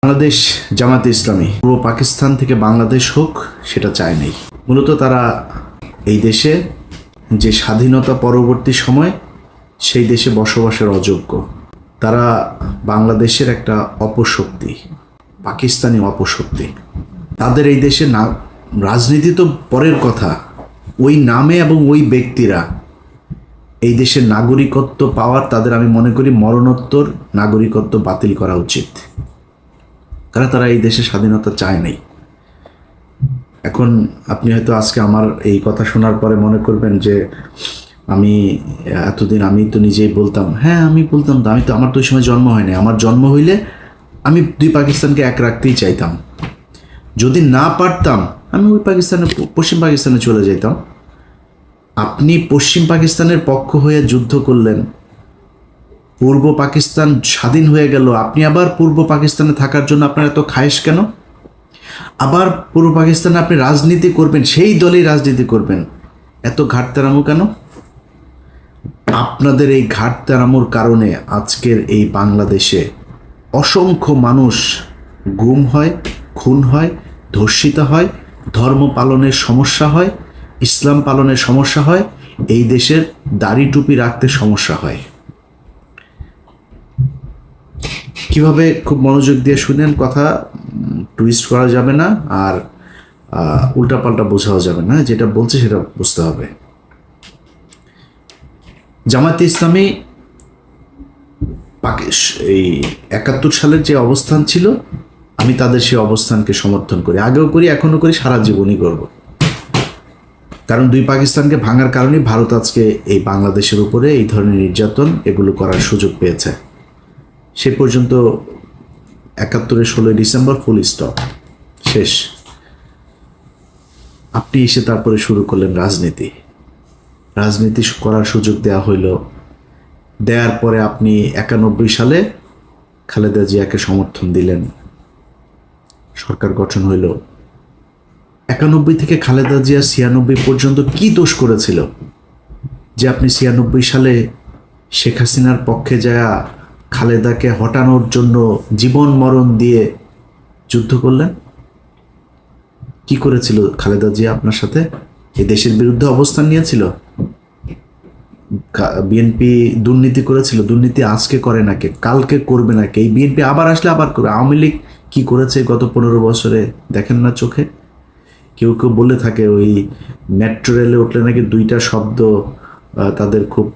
বাংলাদেশ জামাতে ইসলামী পূর্ব পাকিস্তান থেকে বাংলাদেশ হোক সেটা চায় নাই। মূলত তারা এই দেশে যে স্বাধীনতা পরবর্তী সময় সেই দেশে বসবাসের অযোগ্য। তারা বাংলাদেশের একটা অপশক্তি, পাকিস্তানি অপশক্তি। তাদের এই দেশে না রাজনীতি তো পরের কথা, ওই নামে এবং ওই ব্যক্তিরা এই দেশের নাগরিকত্ব পাওয়ার তাদের আমি মনে করি মরণোত্তর নাগরিকত্ব বাতিল করা উচিত। কারণ তারা এই দেশে স্বাধীনতা চায় নাই। এখন আপনি হয়তো আজকে আমার এই কথা শোনার পরে মনে করবেন যে আমি এতদিন আমি তো নিজেই বলতাম, হ্যাঁ আমি বলতাম তো, আমার তো ওই সময় জন্ম হয়নি। আমার জন্ম হইলে আমি দুই পাকিস্তানকে এক রাখতেই চাইতাম। যদি না পারতাম আমি ওই পাকিস্তানে, পশ্চিম পাকিস্তানে চলে যেতাম। আপনি পশ্চিম পাকিস্তানের পক্ষ হয়ে যুদ্ধ করলেন, পূর্ব পাকিস্তান স্বাধীন হয়ে গেল, আপনি আবার পূর্ব পাকিস্তানে থাকার জন্য আপনার এত খায়েশ কেন? আবার পূর্ব পাকিস্তানে আপনি রাজনীতি করবেন, সেই দলেই রাজনীতি করবেন, এত ঘাটতারামো কেন? আপনাদের এই ঘাটতারামোর কারণে আজকের এই বাংলাদেশে অসংখ্য মানুষ গুম হয়, খুন হয়, ধর্ষিত হয়, ধর্ম পালনের সমস্যা হয়, ইসলাম পালনের সমস্যা হয়, এই দেশের দাড়ি টুপি রাখতে সমস্যা হয়। কিভাবে খুব মনোযোগ দিয়ে শুনেন, কথা টুইস্ট করা যাবে না, আর উল্টাপাল্টা বোঝাও যাবে না, যেটা বলছে সেটা বুঝতে হবে। জামায়াতে ইসলামী এই 71 সালের যে অবস্থান ছিল, আমি তাদের সেই অবস্থানকে সমর্থন করি, আগেও করি, এখনো করি, সারা জীবনই করব। কারণ দুই পাকিস্তানকে ভাঙার কারণে ভারত আজকে এই বাংলাদেশের উপরে এই ধরনের নির্যাতন এগুলো করার সুযোগ পেয়েছে। সে পর্যন্ত 71-এর 16 ডিসেম্বর ফুল স্টপ, শেষ। আপনি এসে তারপরে শুরু করলেন রাজনীতি করার সুযোগ দেওয়া হইল। দেওয়ার পরে আপনি 91 সালে খালেদা জিয়াকে সমর্থন দিলেন, সরকার গঠন হইল। 91 থেকে খালেদা জিয়া 96 পর্যন্ত কি দোষ করেছিল যে আপনি 96 সালে শেখ হাসিনার পক্ষে যায়া খালেদাকে হটানোর জন্য জীবন মরণ দিয়ে যুদ্ধ করলেন? কি করেছিল খালেদা জিয়া আপনার সাথে? এই দেশের বিরুদ্ধে অবস্থান নিয়েছিল। বিএনপি দুর্নীতি করেছিল, দুর্নীতি আজকে করে নাকি, কালকে করবে নাকি, এই বিএনপি আবার আসলে আবার করবে। আওয়ামী লীগ কি করেছে গত 15 বছরে দেখেন না চোখে? কেউ কেউ বলে থাকে ওই মেট্রো রেলে উঠলে নাকি দুইটা শব্দ তাদের খুব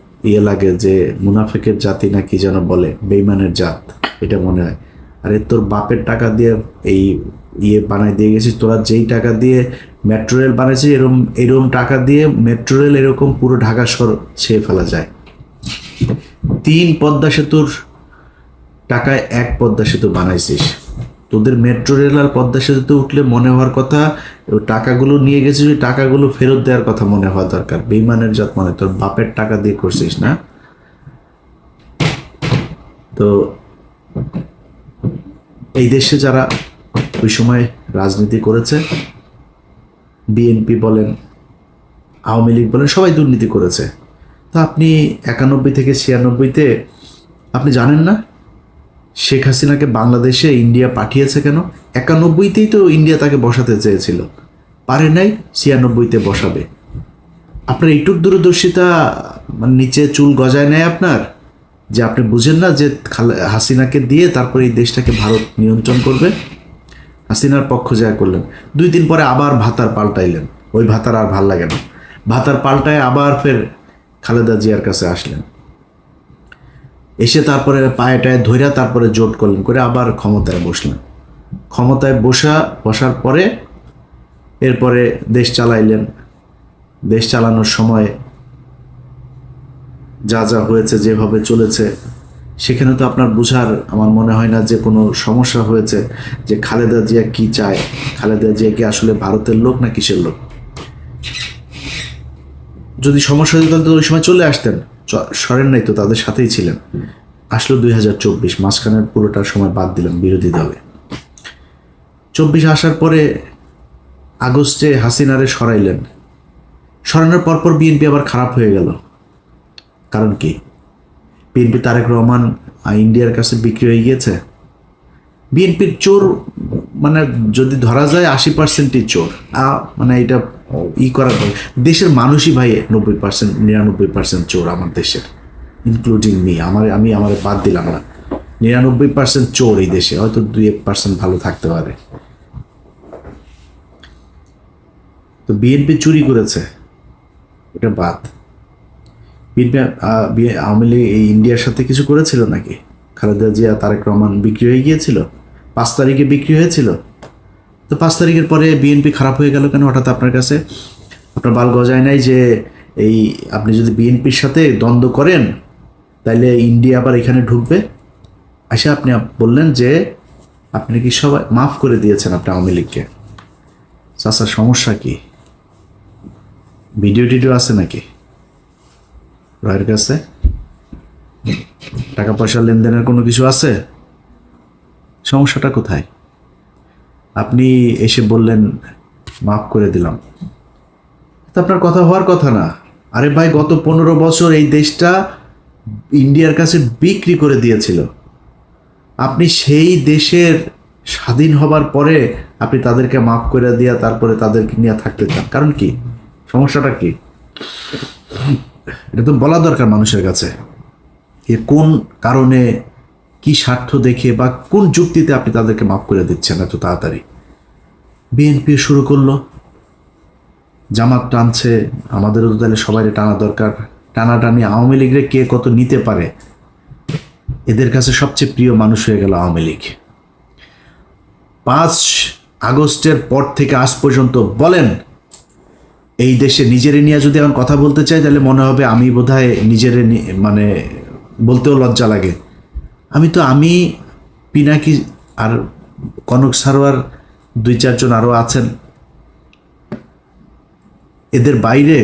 লাগে, যে মুনাফেকের জাতি নাকি যেন বলে, বেইমানের জাত, এটা মনে হয়। আরে তোর বাপের টাকা দিয়ে এই বানাই দিয়ে গেছিস, তোরা যেই টাকা দিয়ে মেট্রো রেল বানাইছিস, এরকম টাকা দিয়ে মেট্রো রেল এরকম পুরো ঢাকা শহর ছেয়ে ফেলা যায়। 3 পদ্মা সেতুর টাকায় 1 পদ্মা সেতু বানাইছিস। তোদের মেট্রো রেল আর পদ্মা সেতুতে উঠলে মনে হওয়ার কথা টাকাগুলো নিয়ে গেছিস, ওই টাকাগুলো ফেরত দেওয়ার কথা মনে হওয়া দরকার। বেইমানের জাত মনে, তোর বাপের টাকা দিয়ে করছিস না? তো এই দেশে যারা ওই সময় রাজনীতি করেছে, বিএনপি বলেন, আওয়ামী লীগ বলেন, সবাই দুর্নীতি করেছে। তা আপনি 91 থেকে 96-তে আপনি জানেন না শেখ হাসিনাকে বাংলাদেশে ইন্ডিয়া পাঠিয়েছে কেন? 91-তেই তো ইন্ডিয়া তাকে বসাতে চেয়েছিল, পারে নাই, 96-তে বসাবে। আপনার এইটুক দূরদর্শিতা মানে নিচে চুল গজায় নেয় আপনার, যে আপনি বুঝেন না যে হাসিনাকে দিয়ে তারপরে এই দেশটাকে ভারত নিয়ন্ত্রণ করবে। হাসিনার পক্ষ যা করলেন, 2 দিন পরে আবার ভাতার পাল্টাইলেন, ওই ভাতার আর ভাল লাগে না, ভাতার পাল্টায় আবার ফের খালেদা জিয়ার কাছে আসলেন, এসে তারপরে পায়েটায় ধইরা তারপরে জোট করলেন, করে আবার ক্ষমতায় বসলেন। ক্ষমতায় বসার পরে এরপরে দেশ চালাইলেন। দেশ চালানোর সময় যা যা হয়েছে, যেভাবে চলেছে, সেখানে তো আপনার বুঝার আমার মনে হয় না যে কোনো সমস্যা হয়েছে যে খালেদা জিয়া কি চায়, খালেদা জিয়া কি আসলে ভারতের লোক না কিসের লোক। যদি সমস্যা হতো তাহলে তো ওই সময় চলে আসতেন, সরেন নাই তো, তাদের সাথেই ছিলেন। আসলো 2024, মাঝখানের পুরোটার সময় বাদ দিলাম বিরোধী দলে। 24 আসার পরে আগস্টে হাসিনারে সরাইলেন, সরানোর পরপর বিএনপি আবার খারাপ হয়ে গেল। কারণ কি? বিএনপি তারেক রহমান ইন্ডিয়ার কাছে বিক্রি হয়ে গিয়েছে। বিএনপির চোর মানে যদি ধরা যায় 80%ই চোর, মানে এটা করা দেশের মানুষই ভাই 90% 99% চোর আমার দেশের, ইনক্লুডিং মি। আমি আমার বাদ দিলাম না, 99% চোর এই দেশে, হয়তো 2-1% ভালো থাকতে পারে। তো বিএনপি চুরি করেছে, এটা বাদ। বিএনপি আওয়ামী লীগ এই ইন্ডিয়ার সাথে কিছু করেছিল নাকি? খালেদা জিয়া তারেক রহমান বিক্রি হয়ে গিয়েছিল, 5 তারিখে বিক্রি হয়েছিল। তো 5 তারিখের পরে বিএনপি খারাপ হয়ে গেল কেন হঠাৎ আপনার কাছে? আপনার বাল গজায় নাই যে এই আপনি যদি বিএনপির সাথে দ্বন্দ্ব করেন তাহলে ইন্ডিয়া আবার এখানে ঢুকবে? আচ্ছা, আপনি বললেন যে আপনি কি সবাই মাফ করে দিয়েছেন আপনি আওয়ামী লীগকে। চাচার সমস্যা কি? ভিডিও টিডিও আছে নাকি রয়ের কাছে? টাকা পয়সা লেনদেনের কোনো কিছু আছে? সমস্যাটা কোথায়? আপনি এসে বললেন মাফ করে দিলাম, তো আপনার কথা হওয়ার কথা না। আরে ভাই, গত 15 বছর এই দেশটা ইন্ডিয়ার কাছে বিক্রি করে দিয়েছিল। আপনি সেই দেশের স্বাধীন হবার পরে আপনি তাদেরকে মাফ করে দিয়া তারপরে তাদেরকে নিয়ে থাকতে চান, কারণ কি? সমস্যাটা কি? এটা তো বলা দরকার মানুষের কাছে, এ কোন কারণে, কি স্বার্থ দেখে বা কোন যুক্তিতে আপনি তাদেরকে মাফ করে দিচ্ছেন এত তাড়াতাড়ি? বিএনপি শুরু করলো, জামাত টানছে, আমাদেরও তো তাহলে সবাই টানা দরকার। টানাটানি আওয়ামী লীগের কে কত নিতে পারে, এদের কাছে সবচেয়ে প্রিয় মানুষ হয়ে গেল আওয়ামী লীগ। 5 আগস্টের পর থেকে আজ পর্যন্ত বলেন, এই দেশে নিজেরে নিয়ে যদি এখন কথা বলতে চাই তাহলে মনে হবে আমি বোধহয় নিজেরে মানে বলতেও লজ্জা লাগে। আমি পিনাকি আর কনক সারোয়ার 2-4 জন আরও আছেন, এদের বাইরে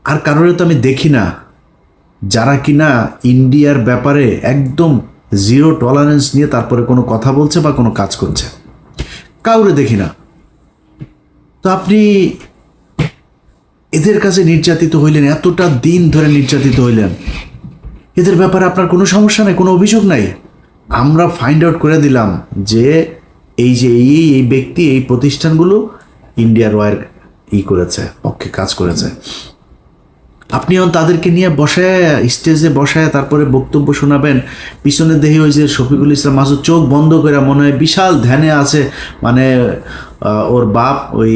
আর কারোর তো আমি দেখি না যারা কিনা ইন্ডিয়ার ব্যাপারে একদম জিরো টলারেন্স নিয়ে তারপরে কোনো কথা বলছে বা কোনো কাজ করছে, কাউরে দেখি না। তো আপনি এদের কাছে নির্যাতিত হইলেন, এতটা দিন ধরে নির্যাতিত হইলেন, এদের ব্যাপারে আপনার কোনো সমস্যা নাই, কোনো অভিযোগ নাই। আমরা ফাইন্ড আউট করে দিলাম যে এই যে এই ব্যক্তি এই প্রতিষ্ঠানগুলো ইন্ডিয়ার ওয়ার করেছে, পক্ষে কাজ করেছে। আপনি তাদেরকে নিয়ে বসায় স্টেজে বসায় তারপরে বক্তব্য শোনাবেন। পিছনে দেখি ওই যে শফিকুল ইসলাম মাসুদ চোখ বন্ধ করে মনে হয় বিশাল ধ্যানে আছে, মানে ওর বাপ ওই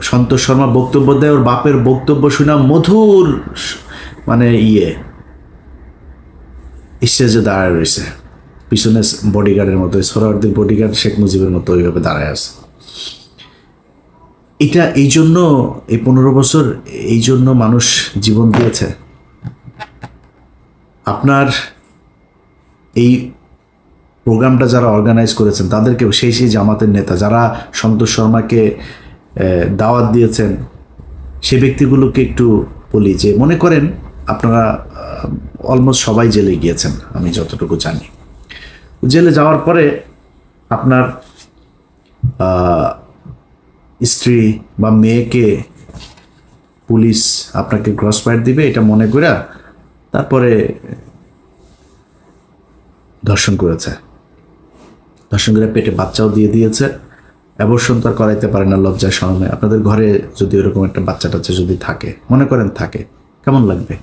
সন্তোষ শর্মা বক্তব্য দেয়, ওর বাপের বক্তব্য শোনা মধুর মানে স্টেজে দাঁড়ায় রয়েছে, পিছনে বডিগার্ডের মতো, সোহরাওয়ার্দীর বডিগার্ড শেখ মুজিবের মতো ওইভাবে দাঁড়ায় আছে। এটা এই জন্য এই 15 বছর এই জন্য মানুষ জীবন দিয়েছে। আপনার এই প্রোগ্রামটা যারা অর্গানাইজ করেছেন তাদেরকে সেই জামাতের নেতা যারা সন্তোষ শর্মাকে দাওয়াত দিয়েছেন সেই ব্যক্তিগুলোকে একটু বলি যে মনে করেন আপনারা অলমোস্ট সবাই জেলে গিয়েছেন, আমি যতটুকু জানি। জেলে যাওয়ার পরে আপনার স্ত্রী বা মেয়েকে পুলিশ আপনাকে ক্রস ফায়ার দিবে এটা মনে করে তারপরে ধর্ষণ করেছে, ধর্ষণ করে পেটে বাচ্চাও দিয়ে দিয়েছে। অ্যাবর্শন তো আর করাইতে পারে না লজ্জার শরমে। আপনাদের ঘরে যদি এরকম একটা বাচ্চা টাচ্চা যদি থাকে, মনে করেন থাকে, কেমন লাগবে?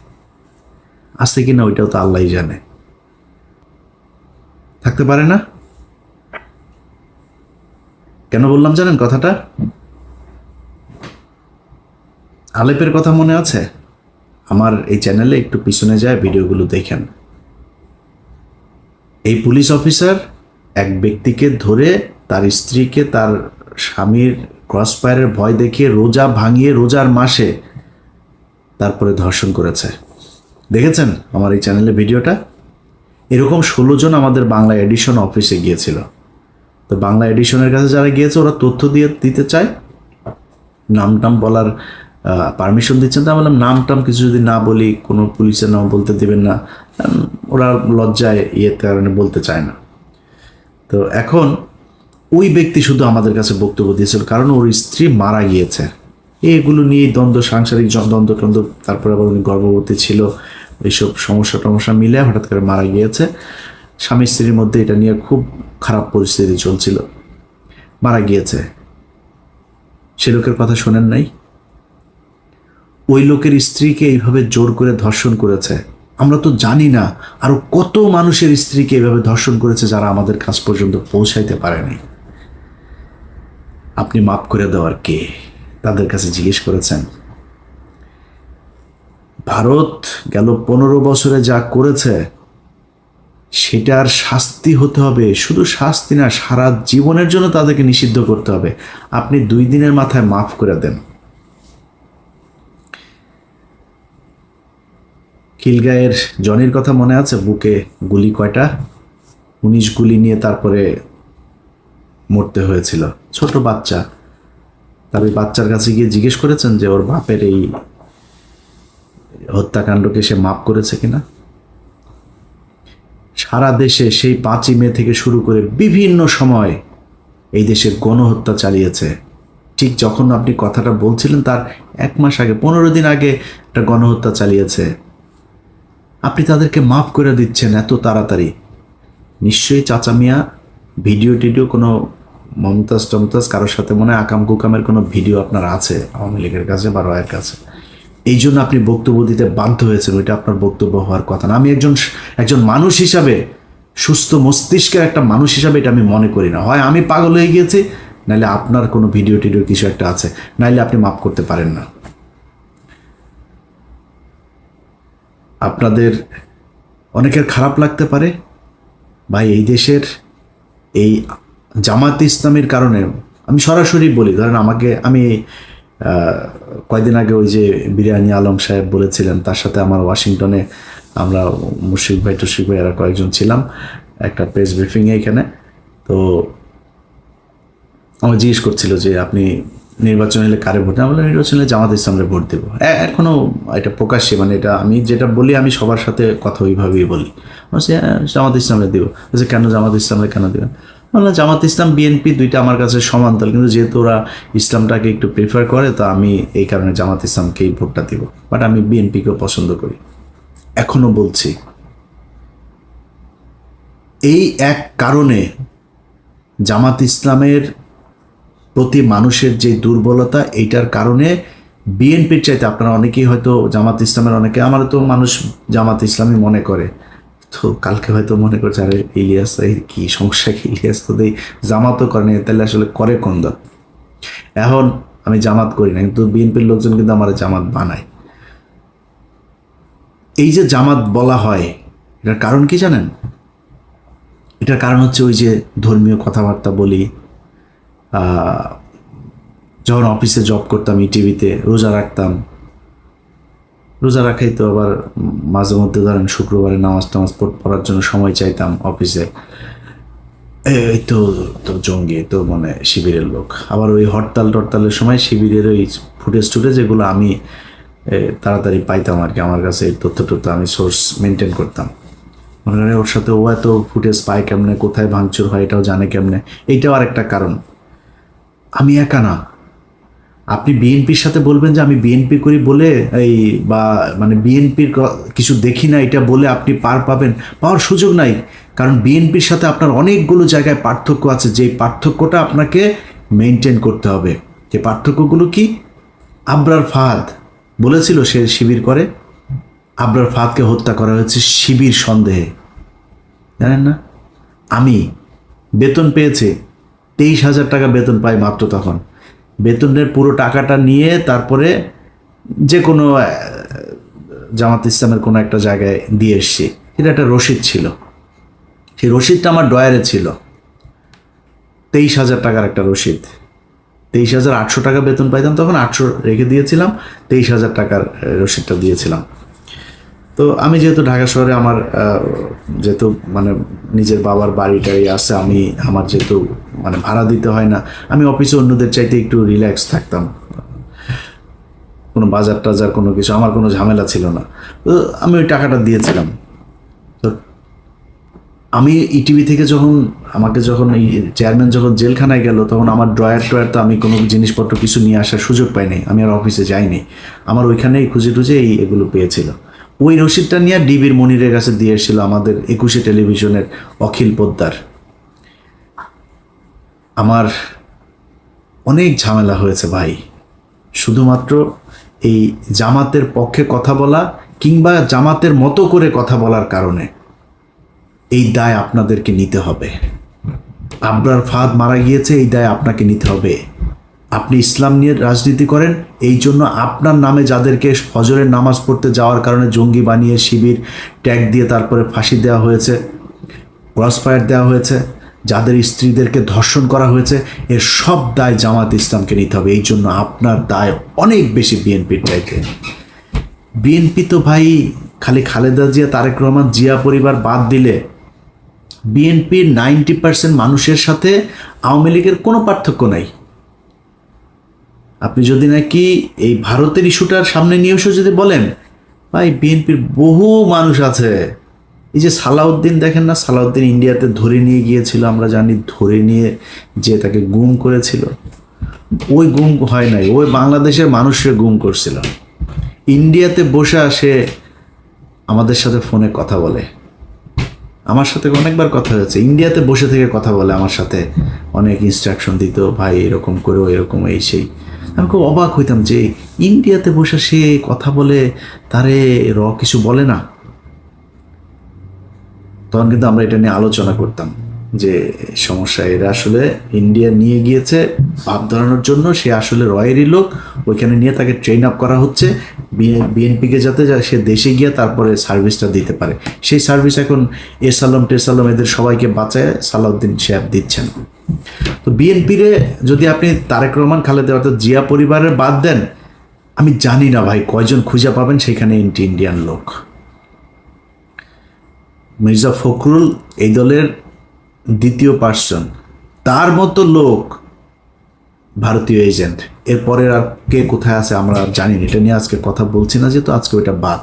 আছে কি না ওইটাও তো আল্লাহই জানে। থাকতে পারে না? কেন বললাম জানেন কথাটা? আলেপের কথা মনে আছে? আমার এই চ্যানেলে একটু পিছনে যায় ভিডিওগুলো দেখেন। এই পুলিশ অফিসার এক ব্যক্তিকে ধরে তার স্ত্রীকে তার স্বামীর ক্রস ফায়ারের ভয় দেখিয়ে রোজা ভাঙিয়ে রোজার মাসে তারপরে ধর্ষণ করেছে। দেখেছেন আমার এই চ্যানেলে ভিডিওটা? এরকম 16 জন আমাদের বাংলা এডিশন অফিসে গিয়েছিল। তো বাংলা এডিশনের কাছে যারা গিয়েছে ওরা তথ্য দিতে চায়, নাম টাম বলার পারমিশন দিচ্ছেন। তো আমি বললাম নাম টাম কিছু যদি না বলি, কোনো পুলিশের নাম বলতে দেবেন না, ওরা লজ্জায় কারণে বলতে চায় না। তো এখন ওই ব্যক্তি শুধু আমাদের কাছে বক্তব্য দিয়েছিল কারণ ওর স্ত্রী মারা গিয়েছে। এগুলো নিয়ে দ্বন্দ্ব, সাংসারিক দ্বন্দ্ব, তারপরে আবার উনি গর্ভবতী ছিল, এইসব সমস্যা মিলে হঠাৎ করে মারা গিয়েছে। স্বামী স্ত্রীর মধ্যে এটা নিয়ে খুব খারাপ পরিস্থিতি চলছিল, মারা গিয়েছে। সে লোকের কথা শোনেন নাই? ওই লোকের স্ত্রীকে এইভাবে জোর করে ধর্ষণ করেছে। আমরা তো জানি না আরো কত মানুষের স্ত্রীকে এইভাবে ধর্ষণ করেছে যারা আমাদের কাছ পর্যন্ত পৌঁছাইতে পারেনি। আপনি মাফ করে দেওয়ার কে? তাদের কাছে জিজ্ঞেস করেছেন? ভারত গেল 15 বছরে যা করেছে সেটার শাস্তি হতে হবে, শুধু শাস্তি না, সারা জীবনের জন্য তাদেরকে নিষিদ্ধ করতে হবে। আপনি 2 দিনের মাথায় মাফ করে দেন। খিলগাঁয়ের জনির কথা মনে আছে? বুকে গুলি কয়টা? 19 গুলি নিয়ে তারপরে মরতে হয়েছিল। ছোট বাচ্চা। তার ওই বাচ্চার কাছে গিয়ে জিজ্ঞেস করেছেন যে ওর বাপের এই হত্যাকাণ্ডকে সে মাফ করেছে কিনা? সারা দেশে সেই 5ই মে থেকে শুরু করে বিভিন্ন সময় এই দেশে গণহত্যা চালিয়েছে। ঠিক যখন আপনি কথাটা বলছিলেন তার 1 মাস আগে, 15 দিন আগে একটা গণহত্যা চালিয়েছে। আপনি তাদেরকে মাফ করে দিচ্ছেন এত তাড়াতাড়ি। নিশ্চয়ই চাচা মিয়া ভিডিও টিডিও কোনো মমতাজ কারোর সাথে মনে হয় আকাম কুকামের কোনো ভিডিও আপনার আছে আওয়ামী লীগের কাছে বা রয়ের কাছে, এই জন্য আপনি বক্তব্য দিতে বাধ্য হয়েছেন। ওইটা আপনার বক্তব্য হওয়ার কথা না। আমি একজন মানুষ হিসাবে, সুস্থ মস্তিষ্কের একটা মানুষ হিসাবে এটা আমি মনে করি না। হয় আমি পাগল হয়ে গিয়েছি, নাইলে আপনার কোনো ভিডিও টিডিও কিছু একটা আছে, নাইলে আপনি মাফ করতে পারেন না। আপনাদের অনেকের খারাপ লাগতে পারে ভাই, এই দেশের এই জামাত ইসলামের কারণে। আমি সরাসরি বলি, ধরেন আমি কয়দিন আগে ওই যে বিরিয়ানি আলম সাহেব বলেছিলেন, তার সাথে আমার ওয়াশিংটনে আমরা মুশফিক ভাই এরা কয়েকজন ছিলাম একটা প্রেস ব্রিফিংয়ে এখানে। তো আমার জিজ্ঞেস করছিল যে আপনি নির্বাচন হলে কারে ভোট দেন? বলে নির্বাচন হলে জামাত ইসলামরে ভোট দেবো। এখনও এটা প্রকাশ্যে, মানে এটা আমি যেটা বলি আমি সবার সাথে কথা ওইভাবেই বলি। বলছি জামাত ইসলামরে দেবো। বলছে কেন জামাত ইসলামরে কেন দেবেন? বললাম জামাত ইসলাম বিএনপি দুইটা আমার কাছে সমান্তরাল, কিন্তু যেহেতু ওরা ইসলামটাকে একটু প্রিফার করে তো আমি এই কারণে জামাত ইসলামকেই ভোটটা দিব, বাট আমি বিএনপিকেও পছন্দ করি। এখনো বলছি এই এক কারণে জামাত ইসলামের প্রতি মানুষের যে দুর্বলতা, এইটার কারণে বিএনপির চাইতে আপনারা অনেকেই হয়তো জামাত ইসলামের অনেকে, আমার তো মানুষ জামাত ইসলামই মনে করে, তো কালকে হয়তো মনে করছে আরে ইলিয়াস কি সমস্যা, কি ইলিয়াস তো দেই জামাতও করেনি, তাহলে আসলে করে কোন দল? এখন আমি জামাত করি না, কিন্তু বিএনপির লোকজন কিন্তু আমার জামাত বানায়। এই যে জামাত বলা হয় এটার কারণ কি জানেন? এটার কারণ হচ্ছে ওই যে ধর্মীয় কথাবার্তা বলি। যখন অফিসে জব করতাম টিভিতে রোজা রাখতাম, রোজা রাখাই তো আবার মাঝে মধ্যে ধরেন শুক্রবারে নামাজ টামাজ পড়ার জন্য সময় চাইতাম অফিসে। এই তো তো জঙ্গি, তো মানে শিবিরের লোক। আবার ওই হরতালের সময় শিবিরের ওই ফুটেজ যেগুলো আমি তাড়াতাড়ি পাইতাম আর কি, আমার কাছে এই তথ্য আমি সোর্স মেনটেন করতাম। মনে করেন ওর সাথে ও এত ফুটেজ পায় কেমনে, কোথায় ভাঙচুর হয় এটাও জানে কেমনে। এইটাও আরেকটা কারণ। আমি একা না, আপনি বিএনপির সাথে বলবেন যে আমি বিএনপি করি বলে এই বা মানে বিএনপির কিছু দেখি না এটা বলে আপনি পাওয়ার সুযোগ নাই। কারণ বিএনপির সাথে আপনার অনেকগুলো জায়গায় পার্থক্য আছে, যেই পার্থক্যটা আপনাকে মেনটেন করতে হবে। যে পার্থক্যগুলো কি? আবরার ফাহাদ বলেছিল সে শিবির করে, আবরার ফাহাদকে হত্যা করা হয়েছে শিবির সন্দেহে, জানেন না? আমি বেতন পেয়েছি 23,000 টাকা বেতন পাই মাত্র, তখন বেতনের পুরো টাকাটা নিয়ে তারপরে যে কোনো জামাত ইসলামের কোনো একটা জায়গায় দিয়ে এসছি। এটা একটা রসিদ ছিল, সেই রসিদটা আমার ড্রয়ারে ছিল। 23,000 টাকার একটা রসিদ। 23,800 টাকা বেতন পাইতাম তখন, 800 রেখে দিয়েছিলাম, 23,000 টাকার রসিদটা দিয়েছিলাম। তো আমি যেহেতু ঢাকা শহরে আমার যেহেতু মানে নিজের বাবার বাড়িটাই আছে, আমার যেহেতু মানে ভাড়া দিতে হয় না, আমি অফিসে অন্যদের চাইতে একটু রিল্যাক্স থাকতাম। কোনো বাজার টাজার কোনো কিছু আমার কোনো ঝামেলা ছিল না, তো আমি ওই টাকাটা দিয়েছিলাম। তো আমি ইটিভি থেকে আমাকে যখন এই চেয়ারম্যান যখন জেলখানায় গেল, তখন আমার ড্রয়ার তো আমি কোনো জিনিসপত্র কিছু নিয়ে আসার সুযোগ পাইনি, আমি আর অফিসে যাইনি। আমার ওইখানেই খুঁজে টুজে এগুলো পেয়েছিল। ওই রসিদটা নিয়ে ডিবির মনিরের কাছে দিয়ে এসেছিল আমাদের 21 টেলিভিশনের অখিল পোদ্দার। আমার অনেক ঝামেলা হয়েছে ভাই, শুধুমাত্র এই জামাতের পক্ষে কথা বলা কিংবা জামাতের মতো করে কথা বলার কারণে। এই দায় আপনাদেরকে নিতে হবে। আবরার ফাহাদ মারা গিয়েছে, এই দায় আপনাকে নিতে হবে। আপনি ইসলাম নিয়ে রাজনীতি করেন, এই জন্য আপনার নামে যাদেরকে ফজরের নামাজ পড়তে যাওয়ার কারণে জঙ্গি বানিয়ে শিবির ট্যাগ দিয়ে তারপরে ফাঁসি দেওয়া হয়েছে, ক্রসফায়ার দেওয়া হয়েছে, যাদের স্ত্রীদেরকে ধর্ষণ করা হয়েছে, এর সব দায় জামাত ইসলামকে নিতে হবে। এই জন্য আপনার দায় অনেক বেশি বিএনপির চাইতে। বিএনপি তো ভাই খালি খালেদা জিয়া, তারেক রহমান, জিয়া পরিবার বাদ দিলে বিএনপির 90% মানুষের সাথে আওয়ামী লীগের কোনো পার্থক্য নাই। আপনি যদি নাকি এই ভারতের ইস্যুটার সামনে নিয়ে এসে যদি বলেন, ভাই বিএনপির বহু মানুষ আছে। এই যে সালাউদ্দিন দেখেন না, সালাউদ্দিন ইন্ডিয়াতে ধরে নিয়ে গিয়েছিল, আমরা জানি, ধরে নিয়ে যে তাকে গুম করেছিল। ওই গুম হয় নাই, ওই বাংলাদেশের মানুষের গুম করছিল। ইন্ডিয়াতে বসে সে আমাদের সাথে ফোনে কথা বলে, আমার সাথে অনেকবার কথা হয়েছে। ইন্ডিয়াতে বসে থেকে কথা বলে আমার সাথে, অনেক ইনস্ট্রাকশন দিত, ভাই এরকম করো, এরকম এই সেই। আমি খুব অবাক হইতাম যে ইন্ডিয়াতে বসে সে কথা বলে, তারে কিছু বলে না। তখন কিন্তু আমরা এটা নিয়ে আলোচনা করতাম যে সমস্যা, এরা আসলে ইন্ডিয়া নিয়ে গিয়েছে ভাব ধরানোর জন্য, সে আসলে রয়েরই লোক, ওইখানে নিয়ে তাকে ট্রেন আপ করা হচ্ছে বিএনপিকে, যাতে সে দেশে গিয়ে তারপরে সার্ভিসটা দিতে পারে। সেই সার্ভিস এখন এসালাম টেসালাম এদের সবাইকে বাঁচায় সালাউদ্দিন সাহেব দিচ্ছেন। তো বিএনপিরে যদি আপনি তারেক রহমান, খালেদা অর্থাৎ জিয়া পরিবারের বাদ দেন, আমি জানি না ভাই কয়জন খুঁজে পাবেন সেখানে ইন্ডিয়ান লোক। মির্জা ফখরুল এই দলের দ্বিতীয় পার্সন, তার মতো লোক ভারতীয় এজেন্ট। এরপরের আর কে কোথায় আছে আমরা জানি না, এটা নিয়ে আজকে কথা বলছি না, যেহেতু আজকে ওইটা বাদ।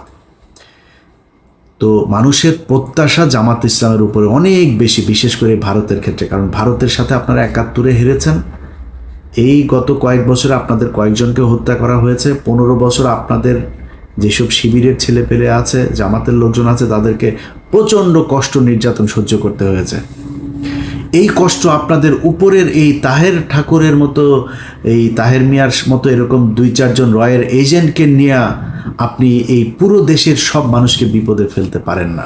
তো মানুষের প্রত্যাশা জামাত ইসলামের উপরে অনেক বেশি, বিশেষ করে ভারতের ক্ষেত্রে, কারণ ভারতের সাথে আপনারা 71-এ হেরেছেন। এই গত কয়েক বছরে আপনাদের কয়েকজনকে হত্যা করা হয়েছে। 15 বছর আপনাদের যেসব শিবিরের ছেলেপেলে আছে, জামাতের লোকজন আছে, তাদেরকে প্রচণ্ড কষ্ট, নির্যাতন সহ্য করতে হয়েছে। এই কষ্ট আপনাদের উপরের এই তাহের ঠাকুরের মতো, এই তাহের মিয়ার মতো এরকম 2-4 জন রয়ের এজেন্টকে নিয়ে আপনি এই পুরো দেশের সব মানুষকে বিপদে ফেলতে পারেন না।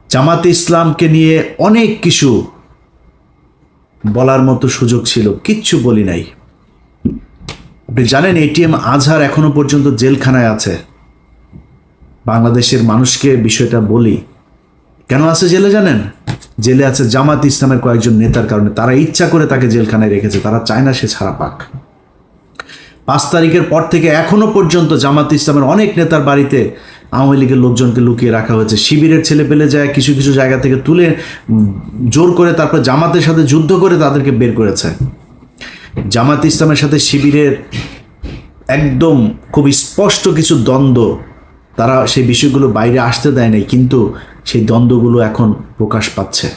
জামাতে ইসলামকে নিয়ে অনেক কিছু বলার মতো সুযোগ ছিল, কিচ্ছু বলি নাই। আপনি জানেন এটিএম আজহার এখনো পর্যন্ত জেলখানায় আছে। বাংলাদেশের মানুষকে বিষয়টা বলি, কেন আছে জেলে জানেন? জেলে আছে জামাত ইসলামের কয়েকজন নেতার কারণে। তারা ইচ্ছা করে তাকে জেলখানায় রেখেছে, তারা চায় না সে ছাড়া পাক। 5 তারিখের পর থেকে এখনো পর্যন্ত জামাত ইসলামের অনেক নেতার বাড়িতে আওয়ামী লীগের লোকজনকে লুকিয়ে রাখা হয়েছে। শিবিরের ছেলে পেলে যায় কিছু কিছু জায়গা থেকে তুলে জোর করে তারপর জামাতের সাথে যুদ্ধ করে তাদেরকে বের করেছে। জামাত ইসলামের সাথে শিবিরের একদম খুব স্পষ্ট কিছু দ্বন্দ্ব, তারা সেই বিষয়গুলো বাইরে আসতে দেয় নাই, কিন্তু সেই দ্বন্দ্বগুলো এখন প্রকাশ পাচ্ছে।